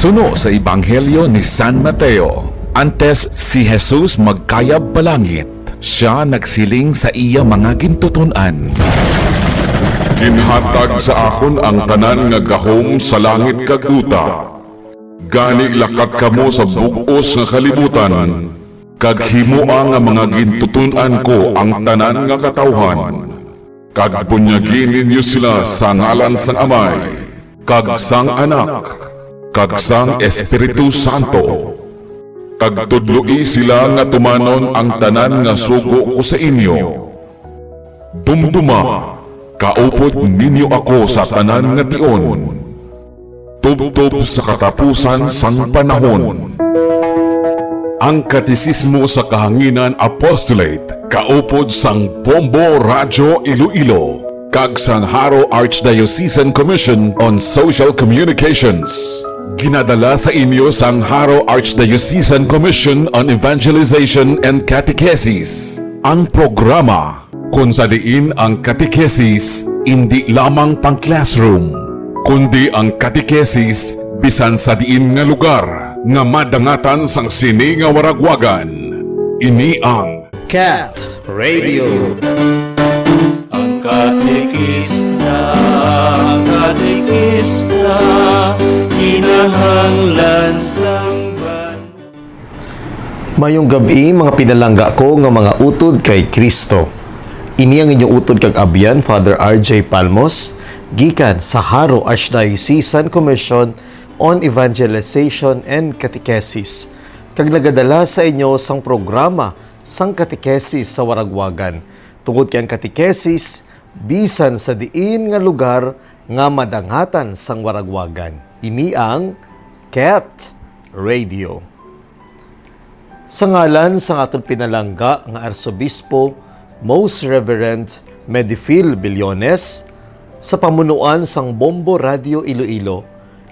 Suno sa Ebanghelyo ni San Mateo, antes si Jesus magkayab balangit, siya nagsiling sa iya mga gintuton-an. Ginhatag sa akon ang tanan nga gahom sa langit kag duta. Gani lakat kamo sa bug-os nga kalibutan, kag himoa nga mga gintuton-an ko ang tanan nga katawhan. Kag bunyagin ninyo sila sa ngalan sang Amay, kag sang Anak, kag sang Espiritu Santo. Kag tudloi sila nga tumanon ang tanan nga sugo ko sa inyo. Dumduma, kaupod ninyo ako sa tanan nga tion. Tubtob sa katapusan sang panahon. Ang Katisismo sa Kahanginan Apostolate, kaupod sang Bombo Radio Iloilo, kag sang Haro Archdiocesan Commission on Social Communications. Ginadala sa inyo sang Haro Archdiocesan Commission on Evangelization and Catechesis. Ang programa kung sa diin ang catechesis hindi lamang pang classroom, kundi ang catechesis bisan sa diin nga lugar nga madangatan sang sini nga waragwagan. Ini ang Cat Radio. Ang katekista, kinahanglan sang Mayong gabi mga pinalangga ko nga mga utod kay Kristo. Ini ang inyong utod kag abyan, Father R.J. Palmos, gikan sa Haro Archdiocesan Commission on Evangelization and Catechesis. Kag nagadala sa inyo sang programa sang catechesis sa waragwagan. Tungod kay ang catechesis bisan sa diin nga lugar nga madangatan sang waragwagan. Ini ang Cat Radio. Sa ngalan sang aton pinalangga nga Arsobispo Most Reverend Medifil Billones, sa pamunuan sang Bombo Radio Iloilo,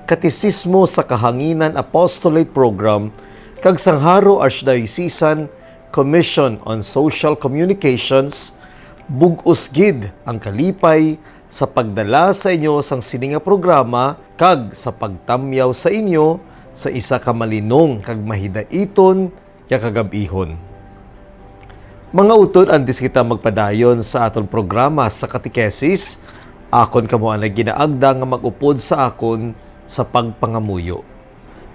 Katisismo sa Kahanginan Apostolate Program kag sang Haro Archdiocesan Commission on Social Communications, bug-os gid ang kalipay sa pagdala sa inyo sang sininga programa kag sa pagtamyaw sa inyo sa isa ka malinong kag mahidaiton nga kagabihon. Mga utod, andis kita magpadayon sa aton programa sa catechesis. Akon kamo ang ginaagda nga mag-upod sa akon sa pagpangamuyo.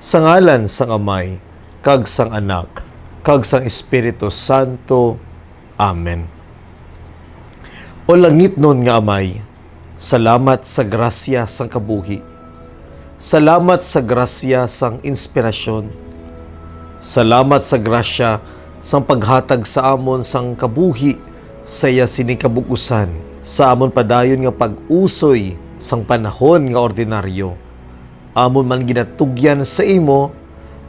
Sa ngalan sang Amay, kag sang Anak, kag sang Espiritu Santo. Amen. O langit nun nga Amay, salamat sa grasya sang kabuhi. Salamat sa grasya sang inspirasyon. Salamat sa grasya sang paghatag sa amon sang kabuhi saya sining kabugusan sa amon padayon nga pag-usoy sang panahon nga ordinaryo. Amon man ginatugyan sa imo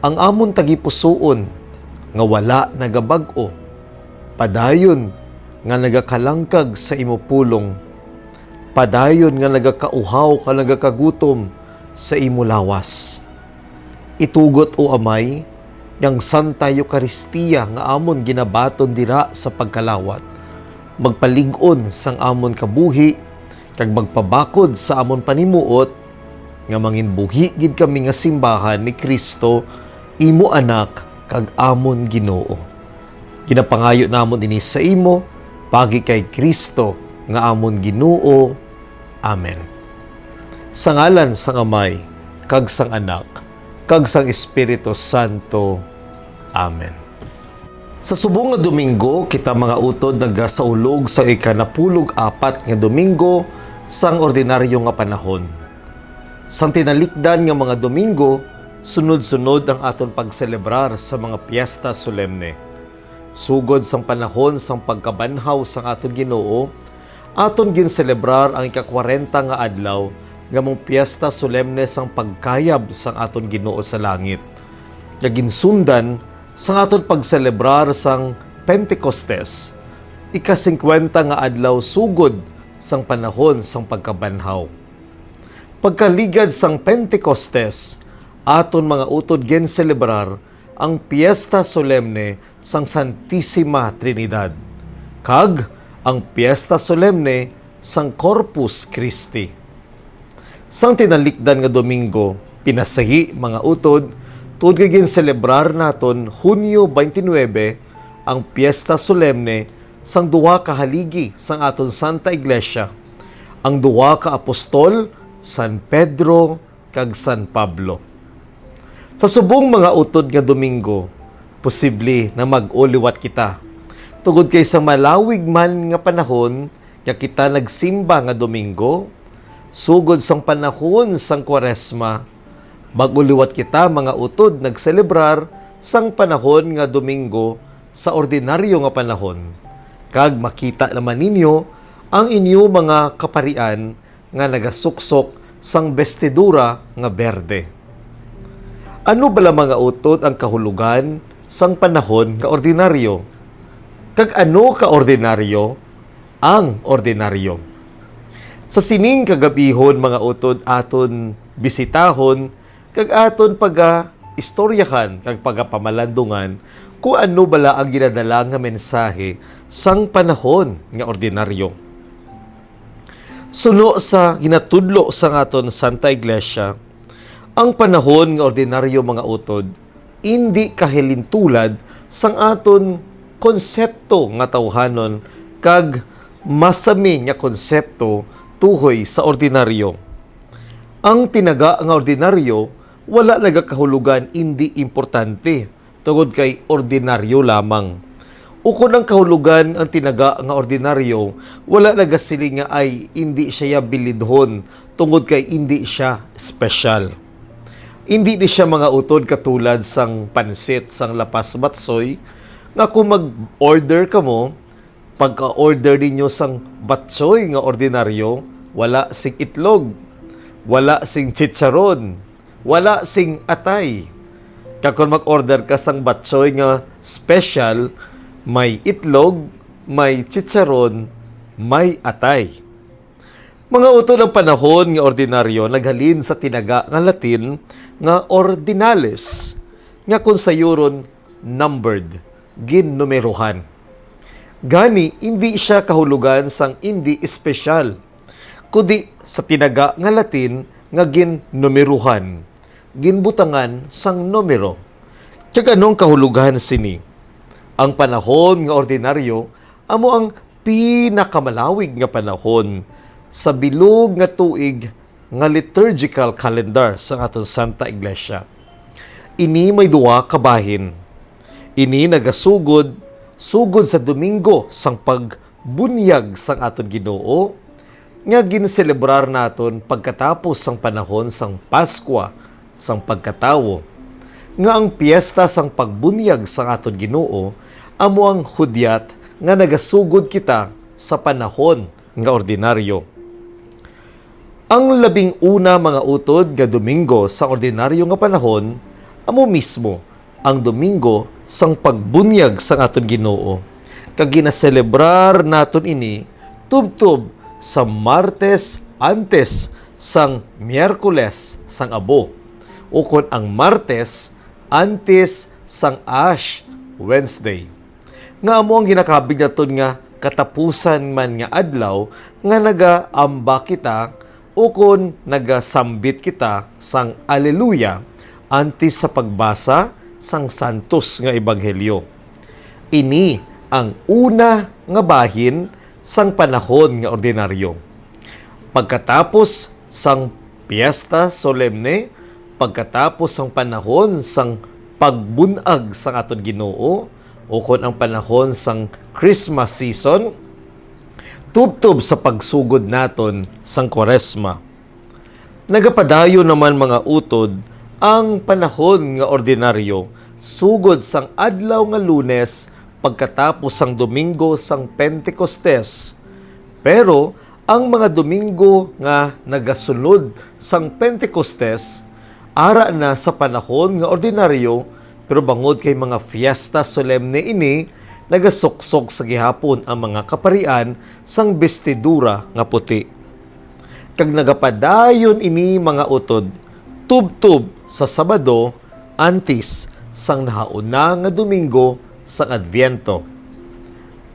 ang amon tagipusoon nga wala nagabag-o. Padayon nga nagakalangkag sa imo pulong. Padayon nga nagakauhaw ka nagakagutom sa imo lawas. Itugot o Amay, yang Santa Eucharistia nga amon ginabaton dira sa pagkalawat, magpalig-on sang amon kabuhi, kag magpabakod sa amon panimuot, nga manginbuhi gid kami nga simbahan ni Kristo, imo anak, kag amon Ginoo. Ginapangayo namon ini sa imo, pagi kay Kristo, nga amon Ginoo. Amen. Sa ngalan sang Amay, kag sang Anak, kag sang Espiritu Santo. Amen. Sa subong nga Domingo, kita mga utod nagasaulog sa ikanapulog-apat nga Domingo sang ordinaryo nga panahon. Sang tinalikdan nga mga Domingo, sunod-sunod ang aton pagselebrar sa mga piyesta solemne. Sugod sang panahon sang pagkabanhaw sang aton Ginoo, aton ginselebrar ang ika-40 nga adlaw nga mong piyesta solemne sang pagkayab sang aton Ginoo sa langit. Nga ginsundan sang aton pagselebrar sang Pentecostes, ika-50 nga adlaw sugod sang panahon sang pagkabanhaw. Pagkaligad sang Pentecostes, aton mga utod ginselebrar ang piyesta solemne sang Santissima Trinidad, kag ang piyesta solemne sang Corpus Christi. Sang tinalikdan nga Domingo, Pinasahi mga utod, tuod kay celebrar naton Hunyo 29 ang Piyesta Solemne sang duwa ka haligi sang aton Santa Iglesia, ang duwa ka apostol, San Pedro kag San Pablo. Sa subong mga utod nga Domingo, posible na mag-uliwat kita. Tungod kay sa malawig man nga panahon nga kita nagsimba nga Domingo, sugod sang panahon sang Kwaresma, mag-uliwat kita mga utod nagselebrar sang panahon nga Domingo sa ordinaryo nga panahon. Kag makita naman ninyo ang inyo mga kaparian nga nagasuksok sang bestidura nga berde. Ano bala mga utod ang kahulugan sang panahon nga ordinaryo? Kag ano ka ordinaryo? Ang ordinaryo. Sa sining kagabihon mga utod aton bisitahon kag aton istoryahan kag pagapamalandungan kung ano bala ang ginadala nga mensahe sang panahon nga ordinaryo. Suno sa ginatudlo sa aton Santa Iglesia, ang panahon nga ordinaryo mga utod, hindi kahilintulad sang aton konsepto nga tawhanon kag masami nga konsepto tuhoy sa ordinaryo. Ang tinaga nga ordinaryo wala nagakahulugan hindi importante tungod kay ordinaryo lamang. Ukon ang kahulugan ang tinaga nga ordinaryo, wala nagasiling nga ay hindi siya bilidhon tungod kay hindi siya special. Hindi di siya mga utod katulad sang pansit sang lapas batsoy nga kung mag-order ka mo, pagka-order ninyo sang batsoy nga ordinaryo, wala sing itlog, wala sing chicharon, wala sing atay. Kag kung mag-order ka sang batsoy nga special, may itlog, may chicharon, may atay. Mga utod ng panahon nga ordinaryo naghalin sa tinaga nga Latin nga ordinales, nga kung sayuron numbered, ginnumeruhan. Gani, hindi siya kahulugan sang hindi espesyal, kundi sa tinaga nga Latin nga ginnumeruhan, ginbutangan sang numero. Kaya anong kahulugan sini? Ang panahon nga ordinaryo, amo ang pinakamalawig nga panahon sa bilog nga tuig nga liturgical calendar sa aton Santa Iglesia. Ini may duwa ka bahin. Ini nagasugod sa Domingo sang pagbunyag sang aton Ginoo nga ginselebrar naton pagkatapos sang panahon sang Paskwa sang pagkatawo. Nga ang piyesta sang pagbunyag sang aton Ginoo amo ang hudyat nga nagasugod kita sa panahon nga ordinaryo. Ang 11 mga utod nga Domingo sa ordinaryo nga panahon amo mismo ang Domingo sang pagbunyag sang aton Ginoo. Kag ginaselebrar naton ini tubtob sa Martes antes sang Miyerkules sang Abo, ukon ang Martes antes sang Ash Wednesday. Nga amo ang ginakabig naton nga katapusan man nga adlaw nga nagaamba kita ukon nagasambit kita sang Alleluia antes sa pagbasa sang Santos nga Ebanghelyo. Ini ang una nga bahin sang panahon nga ordinaryo. Pagkatapos sang Piyesta Solemne, pagkatapos sang panahon sang pagbunag sang aton Ginoo, ukon ang panahon sang Christmas season, tubtob sa pagsugod naton sang Kwaresma. Nagapadayo naman mga utod ang panahon nga ordinaryo sugod sang adlaw nga Lunes pagkatapos sang Domingo sang Pentecostes. Pero ang mga Domingo nga nagasunod sang Pentecostes ara na sa panahon nga ordinaryo, pero bangod kay mga fiesta solemne ini nagasuksok sa gihapon ang mga kaparian sang bestidura nga puti. Kag nagapadayon ini mga utod tubtob sa Sabado antes sang nahauna nga Domingo sang Adviento.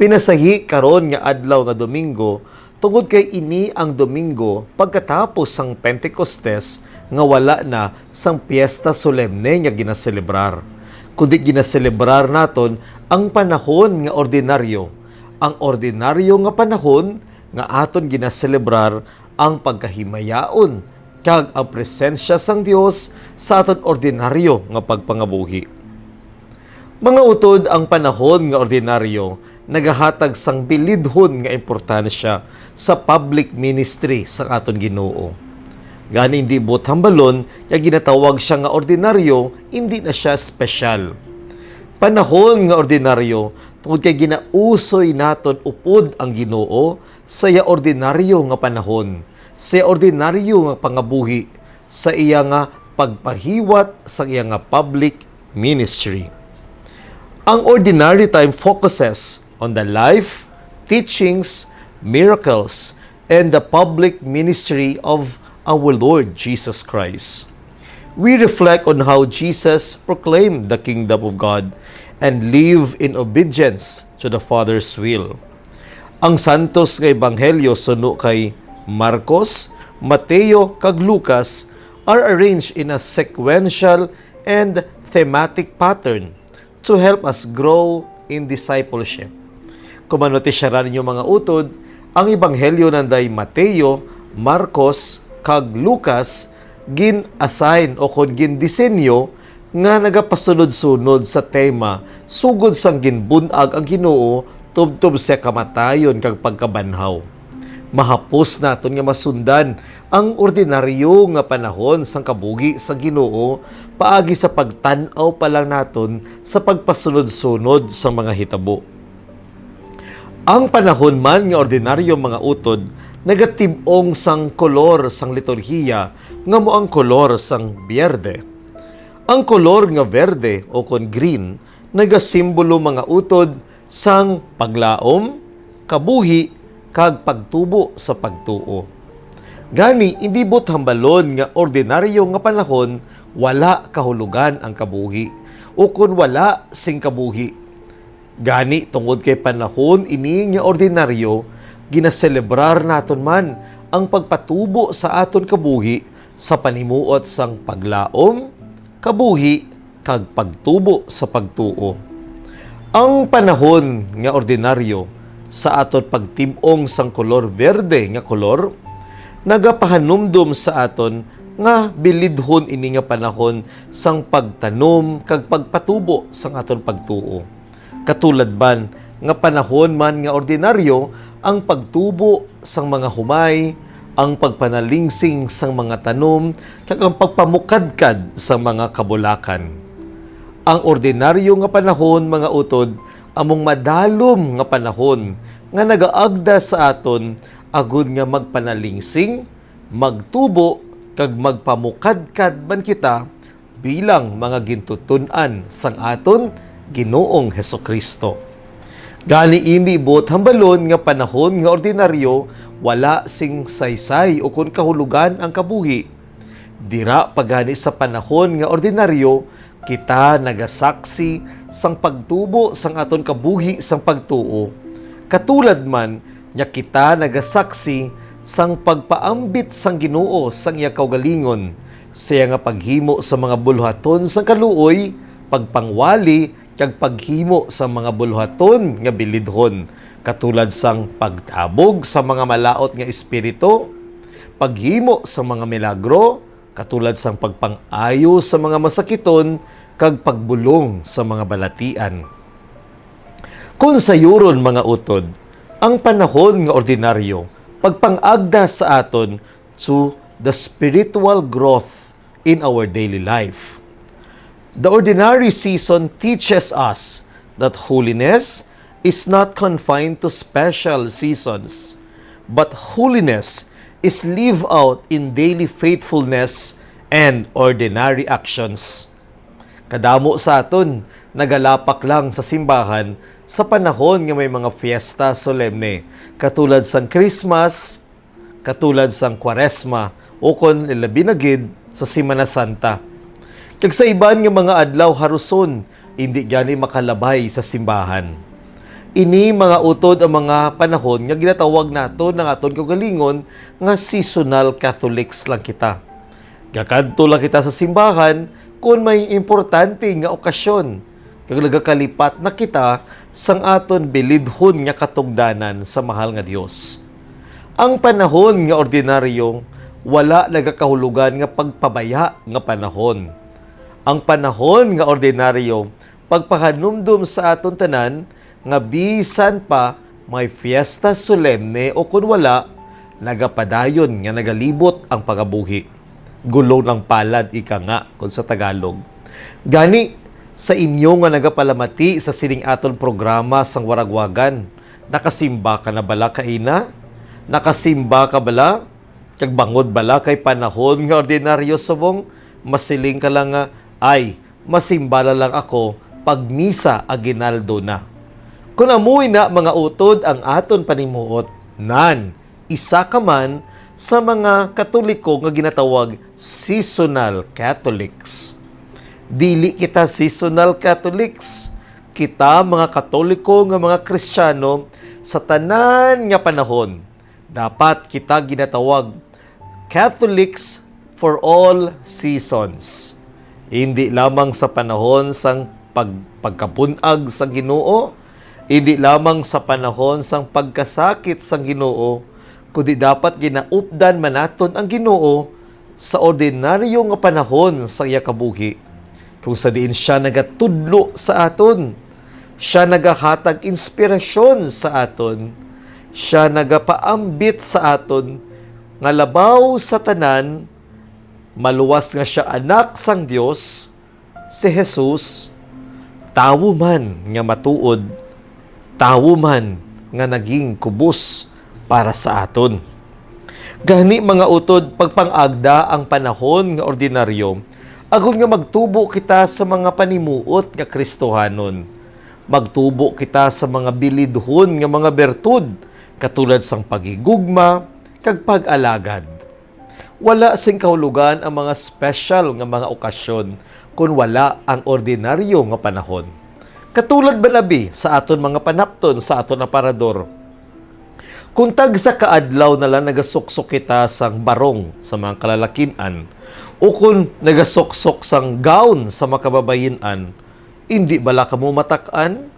Pinasahi karon nga adlaw nga Domingo Tungod kay ini ang Domingo pagkatapos sang Pentecostes nga wala na sang piyesta solemne nga ginaselebrar. Kundi ginaselebrar naton ang panahon nga ordinaryo. Ang ordinaryo nga panahon nga aton ginaselebrar ang pagkahimayaon kag ang presensya sang Dios sa aton ordinaryo nga pagpangabuhi. Mga utod, ang panahon nga ordinaryo nagahatag sang bilidhon nga importansya sa public ministry sa aton Ginoo. Gani hindi bot hambalon nga ginatawag siya nga ordinaryo, hindi na siya espesyal. Panahon nga ordinaryo tungod kay ginausoy naton upod ang Ginoo sa iya ordinaryo nga panahon, sa iya ordinaryo nga pangabuhi, sa iya nga pagpahiwat sa iya nga public ministry. Ang ordinary time focuses on the life, teachings, miracles, and the public ministry of our Lord Jesus Christ. We reflect on how Jesus proclaimed the kingdom of God and live in obedience to the Father's will. Ang santos nga ebanghelyo suno kay Marcos, Mateo, kag Lucas are arranged in a sequential and thematic pattern to help us grow in discipleship. Kung manotisyaran ninyo mga utod, ang ebanghelyo nanday Mateo, Marcos, kag Lucas gin-assign o kon gin-disenyo nga nagapasunod-sunod sa tema sugod sang ginbunag ang Ginoo tubtob sa kamatayon kag pagkabanhaw. Mahapos naton nga masundan ang ordinaryo nga panahon sang kabugi sa Ginoo paagi sa pagtan-aw pa lang naton sa pagpasunod-sunod sa mga hitabo. Ang panahon man nga ordinaryo mga utod nagatib-ong sang kolor sang liturhiya nga mo ang kolor sang biyerde. Ang kolor nga verde o kon green nagasimbolo mga utod sang paglaom, kabuhi, kag pagtubo sa pagtuo. Gani, hindi bot hambalon nga ordinaryo nga panahon wala kahulugan ang kabuhi o kun wala sing kabuhi. Gani, tungod kay panahon ini nga ordinaryo, ginaselebrar naton man ang pagpatubo sa aton kabuhi sa panimuot sang paglaom, kabuhi, kag pagtubo sa pagtuo. Ang panahon nga ordinaryo sa aton pagtib-ong sang kolor verde nga kolor, nagapahanumdum sa aton nga bilidhon ini nga panahon sang pagtanom kag pagpatubo sang aton pagtuo. Katulad ban nga panahon man nga ordinaryo ang pagtubo sang mga humay, ang pagpanalingsing sang mga tanom, kag ang pagpamukadkad sa mga kabulakan. Ang ordinaryo nga panahon mga utod among madalom nga panahon nga nagaagda sa aton agud nga magpanalingsing, magtubo kag magpamukadkad man kita bilang mga gintutunan sang aton Ginoong Hesukristo. Gani ini bot hambalon nga panahon nga ordinaryo wala sing saysay o kun kahulugan ang kabuhi. Dira pagani sa panahon nga ordinaryo kita nagasaksi sang pagtubo sang aton kabuhi sang pagtuo. Katulad man nya kita nagasaksi sang pagpaambit sang Ginoo sang iya kaugalingon, siya nga paghimo sa mga buluhaton sang kaluoy, pagpangwali kag paghimo sa mga buluhaton nga bilidhon, katulad sang pagtabog sa mga malaot nga espiritu, paghimo sa mga milagro, katulad sang pagpang-ayo sa mga masakiton, kag pagbulong sa mga balatian. Kung sayuron mga utod, ang panahon nga ordinaryo, pagpangagda sa aton to the spiritual growth in our daily life. The ordinary season teaches us that holiness is not confined to special seasons, but holiness is lived out in daily faithfulness and ordinary actions. Kadamo sa aton, nagalapak lang sa simbahan sa panahon nga may mga fiesta solemne, katulad sang Christmas, katulad sang Kwaresma, o kon ilabinagid sa Semana Santa. Kag sa iban nga mga adlaw haruson, hindi gani makalabay sa simbahan. Ini mga utod ang mga panahon nga ginatawag nato ng aton kaugalingon nga seasonal Catholics lang kita. Gakadto lang kita sa simbahan kung may importante nga okasyon. Kag nagakalipat na kita sang aton bilidhon nga katungdanan sa mahal nga Dios. Ang panahon nga ordinaryo wala nagakahulugan nga pagpabaya nga panahon. Ang panahon nga ordinaryo pagpahanumdum sa aton tanan nga bisan pa may fiesta solemne o kun wala, nagapadayon nga nagalibot ang pagabuhi. Gulong ng palad ika nga kung sa Tagalog. Gani, sa inyo nga nagapalamati sa sining aton programa sang Waragwagan, nakasimba ka na bala kaina? Nakasimba ka bala? Kag bangod bala kay panahon nga ordinaryo subong? Masiling ka lang nga, ay, masimba na lang ako pag misa aginaldo na. Kung amuy na mga utod ang aton panimuot, nan, isa ka man sa mga Katoliko nga ginatawag seasonal Catholics. Dili kita seasonal Catholics. Kita mga Katoliko nga mga Kristiyano sa tanan nga panahon. Dapat kita ginatawag Catholics for all seasons. Hindi lamang sa panahon sang pagkapunag sa Ginoo, hindi lamang sa panahon sang pagkasakit sang Ginoo, kundi dapat ginaupdan manaton ang Ginoo sa ordinaryo nga panahon sa iya kabuhi. Kung sa diin siya nagatudlo sa aton, siya nagahatag inspirasyon sa aton, siya nagapaambit sa aton, nga labaw sa tanan, maluwas nga siya anak sang Dios, si Jesus, tawo man nga matuod, tawo man nga naging kubos para sa aton. Gani mga utod, pagpangagda ang panahon nga ordinaryo, agon nga magtubo kita sa mga panimuot nga Kristohanon. Magtubo kita sa mga bilidhon nga mga bertud, katulad sang pagigugma, kag pag-alagad. Wala sing kahulugan ang mga special nga mga okasyon kung wala ang ordinaryo nga panahon. Katulad ba labi sa aton mga panapton sa aton aparador? Kung tag sa kaadlaw na lang nagasuksok kita sang barong sa mga kalalakinan o kung nagasuksok sang gown sa mga kababayinan, hindi bala ka mo matakan?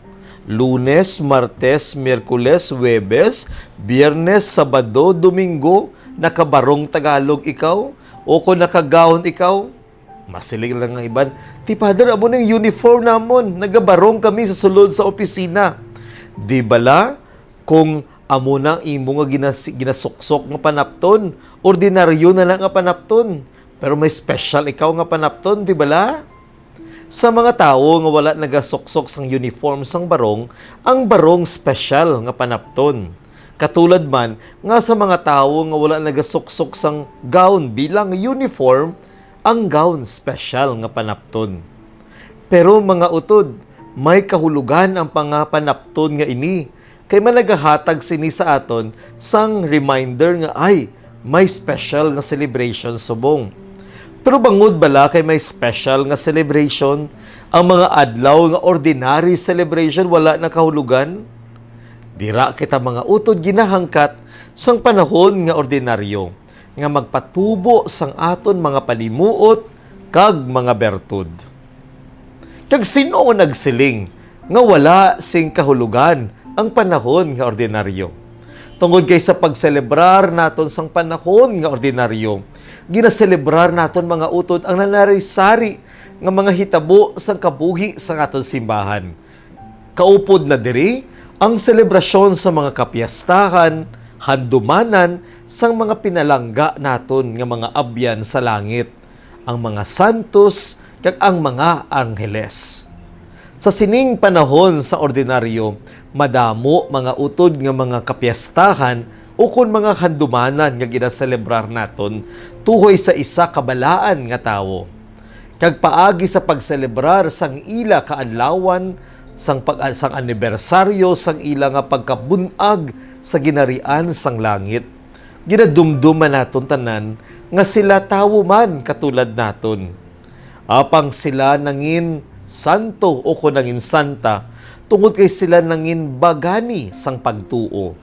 Lunes, Martes, Miyerkules, Huwebes, Biyernes, Sabado, Domingo, nakabarong Tagalog ikaw? O kung nakagawon ikaw? Masilig lang ang iban. Ti Father, amo na yung uniform namon. Nagabarong kami sa sulod sa opisina. Di bala? Kung amo na imo nga ginasuksok nga panapton, ordinaryo na lang nga panapton. Pero may special ikaw nga panapton, di bala? Sa mga tao nga wala nagasuksok sang uniform sang barong, ang barong special nga panapton. Katulad man nga sa mga tao nga wala nagasuksok sang gown bilang uniform, ang gown special nga panapton. Pero mga utod, may kahulugan ang panapton nga ini. Kay managahatag sini sa aton sang reminder nga ay may special nga celebration subong. Pero bangod bala kay may special nga celebration, ang mga adlaw nga ordinary celebration wala na kahulugan? Dira kita mga utod ginahangkat sang panahon nga ordinaryo nga magpatubo sang aton mga panimuot kag mga bertud. Kag sino nagsiling nga wala sing kahulugan ang panahon nga ordinaryo? Tungod kay sa pagselebrar naton sang panahon nga ordinaryo, ginaselebrar naton mga utod ang nanarisari nga mga hitabo sang kabuhi sang aton simbahan. Kaupod na diri ang selebrasyon sa mga kapiyastahan, handumanan sang mga pinalangga naton nga mga abyan sa langit, ang mga santos kag ang mga angheles. Sa sining panahon sa ordinaryo, madamo mga utod nga mga kapiyastahan o kun mga handumanan nga ginaselebrar naton tuhoy sa isa kabalaan nga tawo. Kag paagi sa pagselebrar sang ila kaadlawan, sang anibersaryo sang ila nga pagkabunag sa ginarian sang langit, ginadumduman naton tanan nga sila tawo man katulad naton. Apang sila nangin santo o ko nangin santa, tungod kay sila nangin bagani sang pagtuo.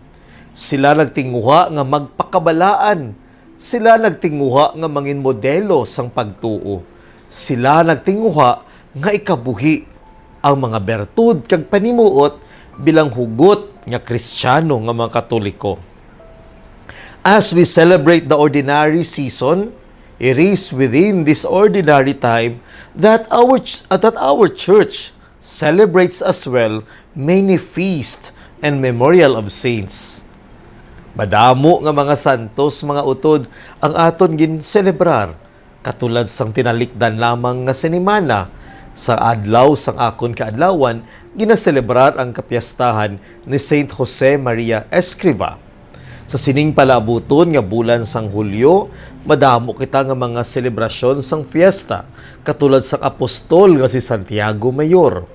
Sila nagtinguha nga magpakabalaan. Sila nagtinguha nga mangin modelo sang pagtuo. Sila nagtinguha nga ikabuhi ang mga bertud kag panimuot bilang hugot nga Kristiyano nga mga Katoliko. As we celebrate the ordinary season, it is within this ordinary time that our church celebrates as well many feast and memorial of saints. Madamo nga mga santos, mga utod, ang aton gin-celebrar, katulad sang tinalikdan lamang nga sinimana, sa adlaw sang akon kaadlawan, ginaselebrar ang kapiyastahan ni Saint Jose Maria Escriva. Sa sining palabuton nga bulan sang Hulyo, madamo kita nga mga selebrasyon sang fiesta, katulad sang apostol nga si Santiago Mayor.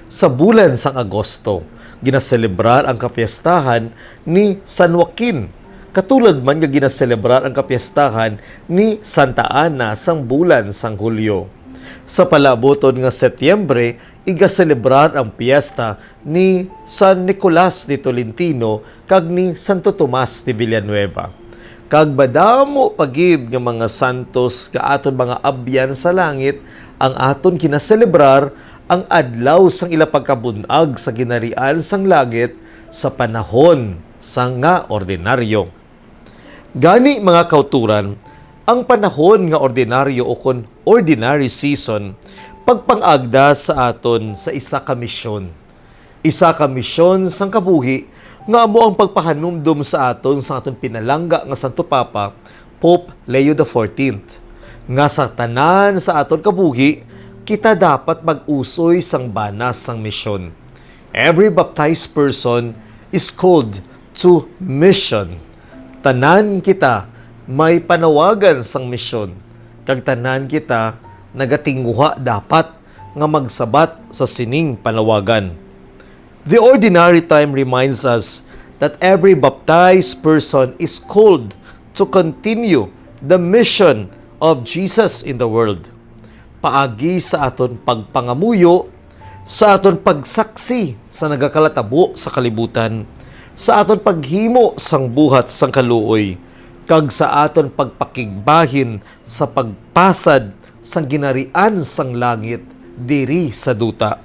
Sa bulan sang Agosto, ginaselebrar ang kapiyastahan ni San Joaquin, katulad man nga ginaselebrar ang kapiyastahan ni Santa Ana sang bulan sang Hulyo. Sa palabuton nga Setyembre, igaselebrar ang piyesta ni San Nicolas de Tolentino kag ni Santo Tomas de Villanueva. Kag madamo pagib nga mga santos ka aton mga abyan sa langit ang aton kinaselebrar ang adlaw sang ila pagkabunag sa ginarian sang langit sa panahon sang nga ordinaryo. Gani mga kauturan, ang panahon nga ordinaryo o kon ordinary season, pagpangagda sa aton sa isa ka misyon. Isa ka misyon sang kabuhi nga amo ang pagpahanumdum sa aton pinalangga nga Santo Papa, Pope Leo XIV. Nga sa tanan sa aton kabuhi, kita dapat mag-usoy sang banas sang misyon. Every baptized person is called to mission. Tanan kita may panawagan sang misyon, kag tanan kita nagatinguha dapat nga magsabat sa sining panawagan. The ordinary time reminds us that every baptized person is called to continue the mission of Jesus in the world. Paagi sa aton pagpangamuyo, sa aton pagsaksi sa nagakalatabo sa kalibutan, sa aton paghimo sang buhat sang kaluoy, kag sa aton pagpakigbahin sa pagpasad sang ginarian sang langit diri sa duta.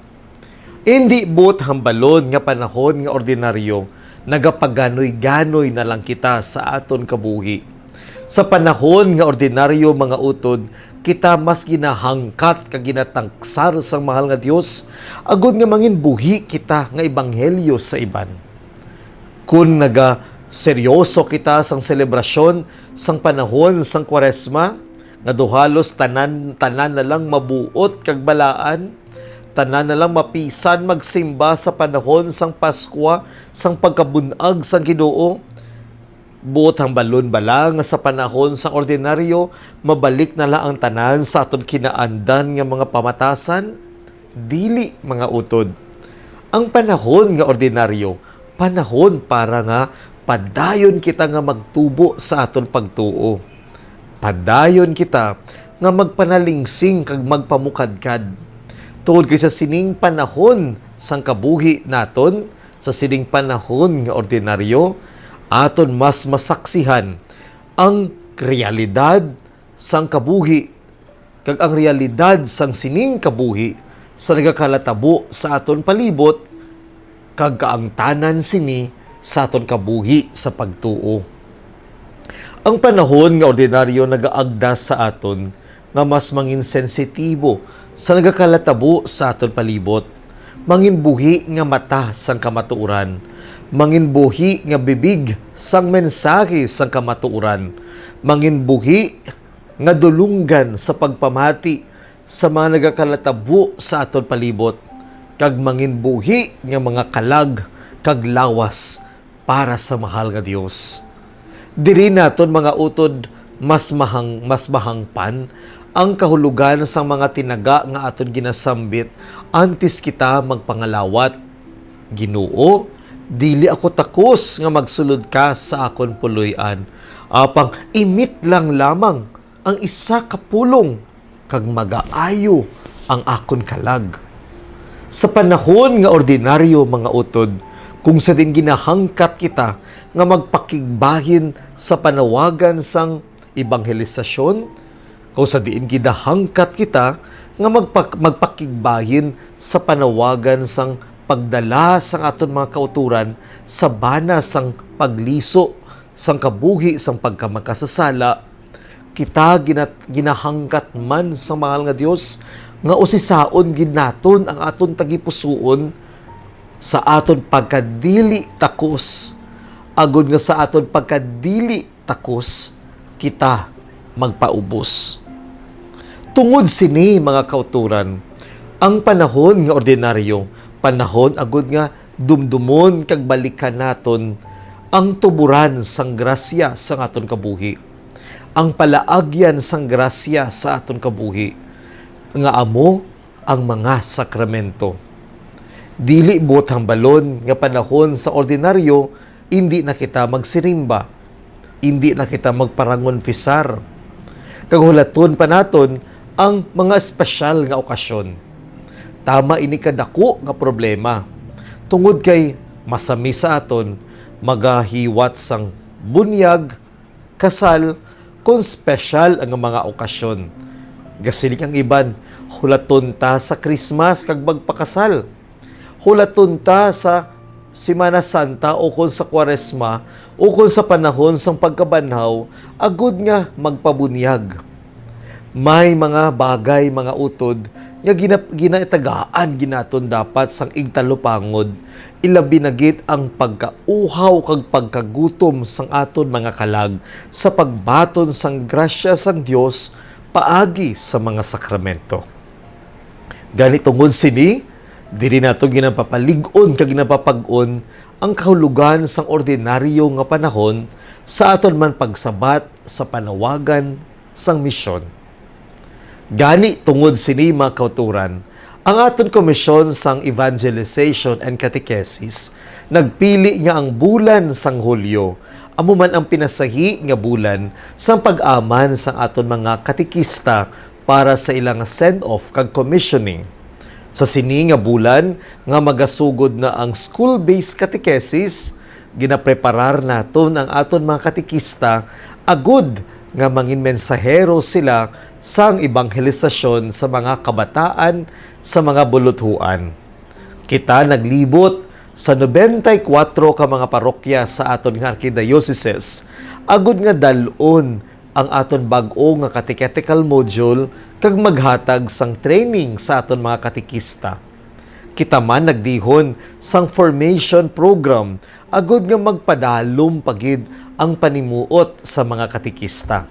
Hindi buot hambalon nga panahon nga ordinaryo, nagapaganoy-ganoy na lang kita sa aton kabuhi. Sa panahon nga ordinaryo mga utod, kita mas ginahangkat kag ginatangsar sang mahal nga Dios, agud nga mangin buhi kita nga ebanghelyo sa iban. Kung seryoso kita sang selebrasyon sang panahon sang Kwaresma, nga duhalos tanan na lang mabuot kag balaan, tanan na lang mapisan magsimba sa panahon sang Paskwa, sang pagkabunag sang Ginoo. Buot ang balon bala nga sa panahon sang ordinaryo, mabalik na lang ang tanan sa aton kinaandan nga mga pamatasan. Dili mga utod. Ang panahon nga ordinaryo, panahon para nga padayon kita nga magtubo sa aton pagtuo. Padayon kita nga magpanalingsing kag magpamukadkad. Tungod kay sa sining panahon sang kabuhi naton, sa sining panahon nga ordinaryo, aton mas masaksihan ang realidad sang kabuhi kag ang realidad sang sining kabuhi sa nagakalatabo sa aton palibot kag kaangtanan sini sa aton kabuhi sa pagtuo. Ang panahon nga ordinaryo nagaagda sa aton nga mas mangin sensitibo sa nagakalatabo sa aton palibot, mangin buhi nga mata sang kamatuoran, mangin buhi nga bibig sang mensahe sang kamatuoran, mangin buhi nga dulunggan sa pagpamati sa mga nagakalatabo sa aton palibot, kag mangin buhi nga mga kalag kag lawas para sa mahal nga Dios. Diri naton mga utod mas mahangpan ang kahulugan sang mga tinaga nga aton ginasambit antes kita magpangalawat. Ginoo, dili ako takos nga magsulod ka sa akon puloy-an. Apang imit lang lamang ang isa ka pulong kag magaayo ang akon kalag. Sa panahon nga ordinaryo mga utod, kung sa din ginahangkat kita nga magpakigbahin sa panawagan sang ebanghelisasyon, kung sa diin ginahangkat kita nga magpakigbahin sa panawagan sang pagdala sang aton mga kauturan sa bana sang pagliso sang kabuhi sang pagkamakasasala, kita ginahangkat man sa mahal nga Dios nga usisaon ginaton ang aton tagipusoon sa aton pagkadili takos, agud nga sa aton pagkadili takos kita magpaubos. Tungod sini mga kauturan, ang panahon nga ordinaryo, panahon agud nga dumdumon kag balikan naton ang tuburan sang grasya sa aton kabuhi, ang palaagyan sang grasya sa aton kabuhi, nga amo ang mga sakramento. Dili buot balon nga panahon sa ordinaryo, hindi na kita magsirimba, hindi na kita magparangon fisar. Kaghulaton pa naton ang mga espesyal nga okasyon. Tama ini kadako nga problema. Tungod kay masami sa aton, magahiwat sang bunyag, kasal, kung espesyal ang mga okasyon. Gasiling ang iban, hulaton ta sa Christmas kag magpakasal. Hulaton ta sa Semana Santa o kung sa Kwaresma o kung sa panahon sang pagkabanhaw, agud nga magpabunyag. May mga bagay, mga utod, nga ginatagaan ginaton dapat sang igtalupangod, ilabi na gid ang pagkauhaw kag pagkagutom sang aton mga kalag sa pagbaton sang grasya sang Dios paagi sa mga sakramento. Gani tungod sini, diri nato ginapapalig-on kag ginapapag-on ang kahulugan sang ordinaryo nga panahon sa aton man pagsabat sa panawagan sang misyon. Gani tungod sini mga kauturan, ang aton komisyon sang evangelization and catechesis nagpili nga ang bulan sang Hulyo amo man ang pinasahi nga bulan sang pag-aman sang aton mga katekista para sa ilang send-off kag commissioning. Sa sini nga bulan nga magasugod na ang school-based catechesis, ginapreparar naton ang aton mga katekista agud nga mangin mensahero sila sang ebanghelisasyon sa mga kabataan sa mga buluthuan. Kita naglibot sa 94 ka mga parokya sa aton nga archdiocese, agud nga dalon ang aton bag-o nga catechetical module kag maghatag sang training sa aton mga katekista. Kita man nagdihon sang formation program agud nga magpadalom pagid ang panimuot sa mga katekista.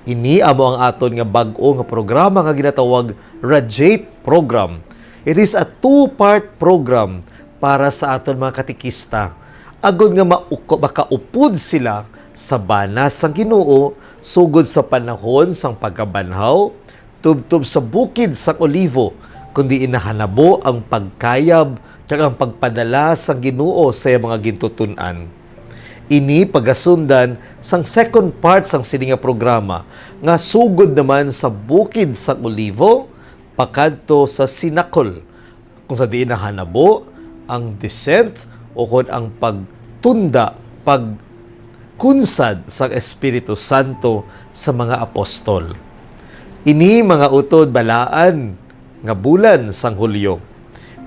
Ini amo ang aton nga bag-o nga programa nga ginatawag Radiate Program. It is a two-part program para sa aton mga katekista. Agud nga makaupod sila sa banas sang Ginoo sugod sa panahon sang pagkabanhaw, tubtob sa bukid sang Olivo, kundi inahanabo ang pagkayab kag ang pagpadala sang Ginoo sa mga gintutunan. Ini pagasundan sang second part sang sini nga programa nga sugod naman sa bukid sang Olivo pakadto sa Sinakol, kung sa diin nahanabo ang descent o kon ang pagtunda, pagkunsad sa Espiritu Santo sa mga apostol. Ini mga utod balaan nga bulan sang Hulyo.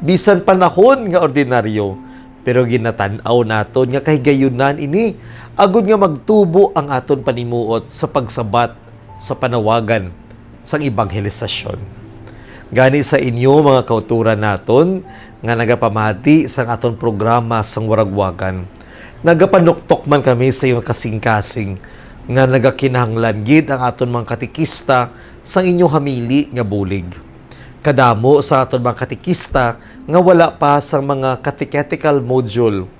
Bisan panahon nga ordinaryo, pero ginatan-aw naton nga kahigayunan ini agud nga magtubo ang aton panimuot sa pagsabat sa panawagan sang ebanghelisasyon. Gani sa inyo mga kauturan naton nga nagapamati sang aton programa sang waragwagan, nagapanuktok man kami sa iyong kasing-kasing nga nagakinahanglan gid ang aton mga katekista sang inyong hamili nga bulig. Kadamo sa aton mga katekista nga wala pa sa mga catechetical module.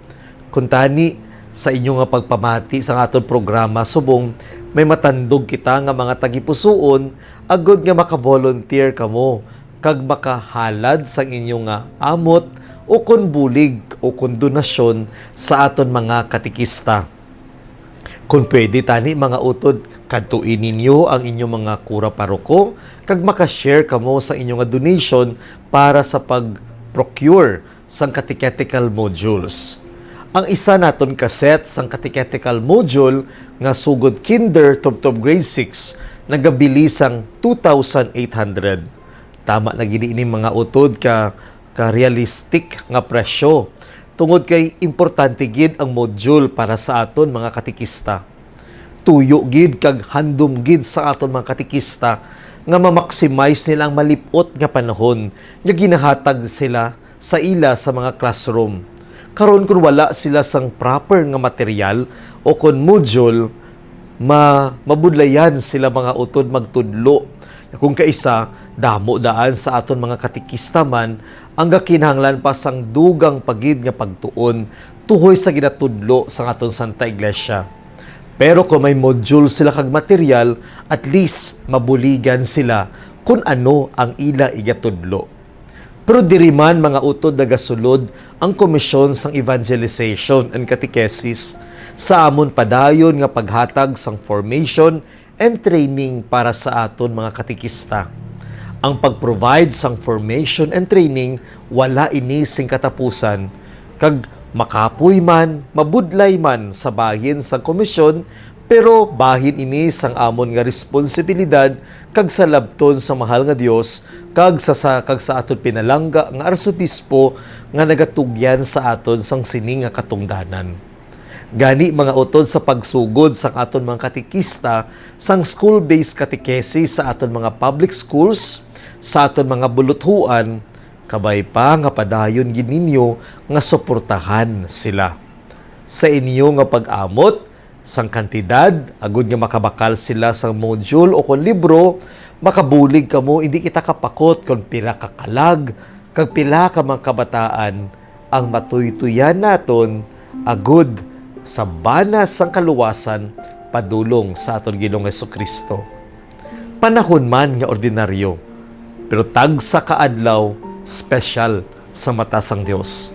Kuntani sa inyo nga pagpamati sa aton programa subong may matandog kita nga mga tagipusoon agud nga maka-volunteer kamo kag makahalad sa inyong nga amot o kon bulig o kon donasyon sa aton mga katekista. Kung pwede tani mga utod, kadtuin ninyo ang inyong mga kura paroko kag makashare kamo sa inyong nga donation para sa mag-procure sang catechetical modules. Ang isa naton kaset sang catechetical module nga sugod kinder tubtob grade 6 nagabili sang 2,800. Tama na gini ini mga utod ka realistic nga presyo. Tungod kay importante gid ang module para sa aton mga katikista. Tuyo gid kag handom gid sa aton mga katikista nga ma-maximize nila ang malipot nga panahon nga ginahatag sila sa ila sa mga classroom. Karon kung wala sila sang proper nga material o kon module, mabudlayan sila mga utod magtudlo. Kung kaisa, damo daan sa aton mga katikista man ang kinahanglan pa sang dugang pagid nga pagtuon tuhoy sa ginatudlo sa aton Santa Iglesia. Pero kung may module sila kag material, at least mabuligan sila kung ano ang ila igatudlo. Pero diri man mga utod nagasulod ang komisyon sang evangelization and catechesis sa amon padayon nga paghatag sang formation and training para sa aton mga katikista. Ang pag-provide sang formation and training wala ini sing katapusan kag makapoy man, mabudlay man sa bahin sang komisyon, pero bahin ini sang amon nga responsibilidad kag sa labton sa mahal nga Dios kag sa aton pinalangga nga arsobispo nga nagatugyan sa aton sang sining nga katungdanan. Gani mga utod sa pagsugod sang aton mga katikista sang school-based catechesis sa aton mga public schools, sa aton mga buluthuan, kabay pa nga padayon gid ninyo nga suportahan sila. Sa inyo nga pag-amot sang kantidad agud nga makabakal sila sang module o kon libro, makabulig kamo hindi kita kapakot kon pila ka kalag kag pila ka mga kabataan ang matuytuyan naton agud sa banas sang kaluwasan padulong sa aton Ginoong Hesukristo. Panahon man nga ordinaryo, pero tag sa kaadlaw special sa mata sang Dios.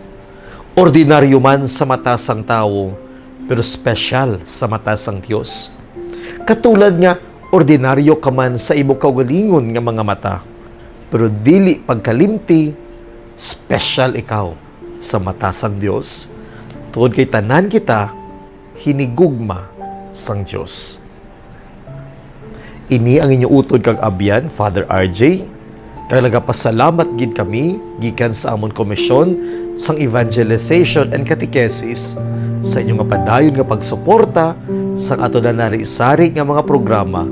Ordinaryo man sa mata sang tawo, pero special sa mata sang Dios. Katulad nga ordinaryo ka man sa imong kaugalingon nga mga mata, pero dili pagkalimti, special ikaw sa mata sang Dios. Tungod kay tanan kita hinigugma sang Dios. Ini ang inyong utod kag abyan, Father RJ. Talaga pasalamat gid kami gikan sa amon komisyon sang evangelization and catechesis sa inyong padayon nga pagsuporta sa ato na nari-sari nga mga programa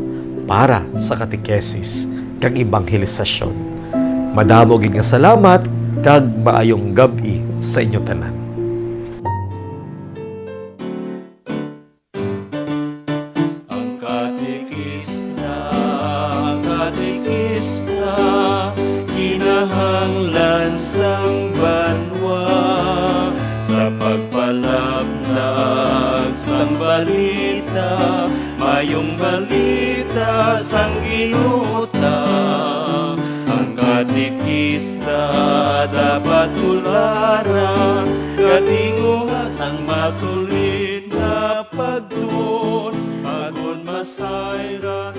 para sa catechesis kag ebanghelisasyon. Madamo gid nga salamat kag maayong gabi sa inyo tanan. Kinahanglan sang banwa sa pagpalaplag sang balita, mayong balita sang ginuta. Ang katekista dapat tulara, katinguha sang matulid na pagtuon, agud masayra